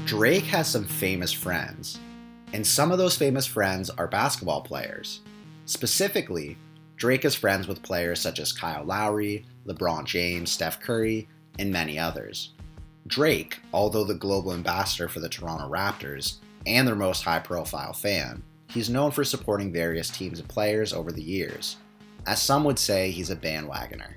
Drake has some famous friends, and some of those famous friends are basketball players. Specifically, Drake is friends with players such as Kyle Lowry, LeBron James, Steph Curry, and many others. Drake, although the global ambassador for the Toronto Raptors and their most high-profile fan, he's known for supporting various teams and players over the years. As some would say, he's a bandwagoner.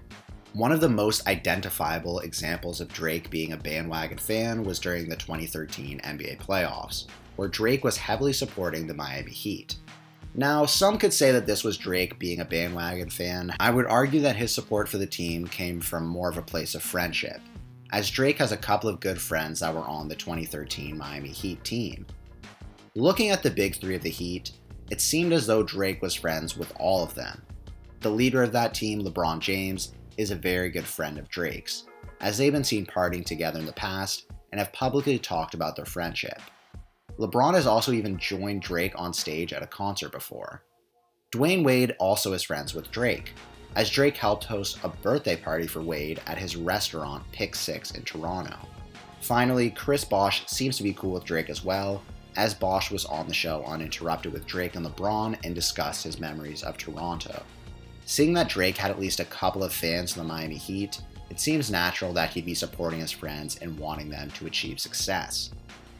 One of the most identifiable examples of Drake being a bandwagon fan was during the 2013 NBA playoffs, where Drake was heavily supporting the Miami Heat. Now, some could say that this was Drake being a bandwagon fan. I would argue that his support for the team came from more of a place of friendship, as Drake has a couple of good friends that were on the 2013 Miami Heat team. Looking at the big three of the Heat, it seemed as though Drake was friends with all of them. The leader of that team, LeBron James, is a very good friend of Drake's, as they've been seen partying together in the past and have publicly talked about their friendship. LeBron has also even joined Drake on stage at a concert before. Dwayne Wade also is friends with Drake, as Drake helped host a birthday party for Wade at his restaurant Pick 6 in Toronto. Finally, Chris Bosh seems to be cool with Drake as well, as Bosh was on the show Uninterrupted with Drake and LeBron and discussed his memories of Toronto. Seeing that Drake had at least a couple of fans in the Miami Heat, it seems natural that he'd be supporting his friends and wanting them to achieve success.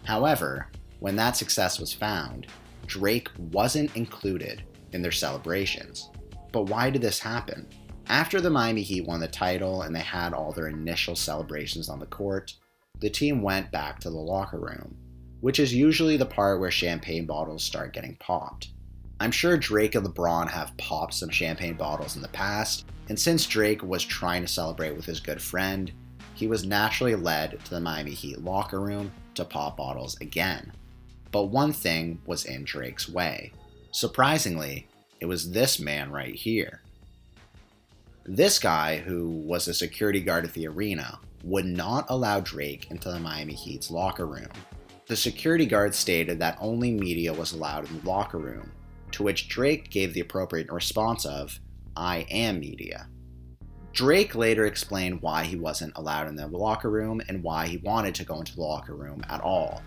However, when that success was found, Drake wasn't included in their celebrations. But why did this happen? After the Miami Heat won the title and they had all their initial celebrations on the court, the team went back to the locker room, which is usually the part where champagne bottles start getting popped. I'm sure Drake and LeBron have popped some champagne bottles in the past, and since Drake was trying to celebrate with his good friend, he was naturally led to the Miami Heat locker room to pop bottles again. But one thing was in Drake's way. Surprisingly, it was this man right here. This guy, who was a security guard at the arena, would not allow Drake into the Miami Heat's locker room. The security guard stated that only media was allowed in the locker room, to which Drake gave the appropriate response of, "I am media." Drake later explained why he wasn't allowed in the locker room and why he wanted to go into the locker room at all.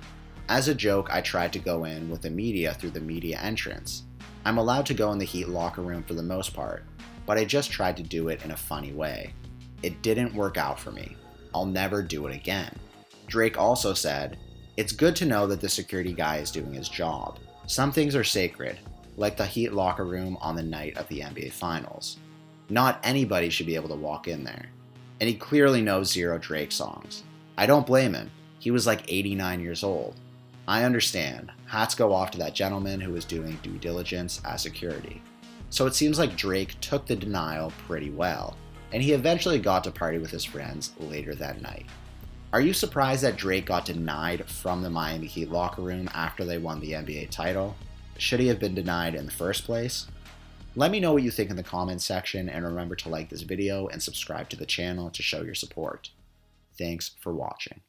"As a joke, I tried to go in with the media through the media entrance. I'm allowed to go in the Heat locker room for the most part, but I just tried to do it in a funny way. It didn't work out for me. I'll never do it again." Drake also said, "It's good to know that the security guy is doing his job. Some things are sacred, like the Heat locker room on the night of the NBA Finals. Not anybody should be able to walk in there." And he clearly knows zero Drake songs. I don't blame him. He was like 89 years old. I understand. Hats go off to that gentleman who was doing due diligence as security. So it seems like Drake took the denial pretty well, and he eventually got to party with his friends later that night. Are you surprised that Drake got denied from the Miami Heat locker room after they won the NBA title? Should he have been denied in the first place? Let me know what you think in the comments section, and remember to like this video and subscribe to the channel to show your support. Thanks for watching.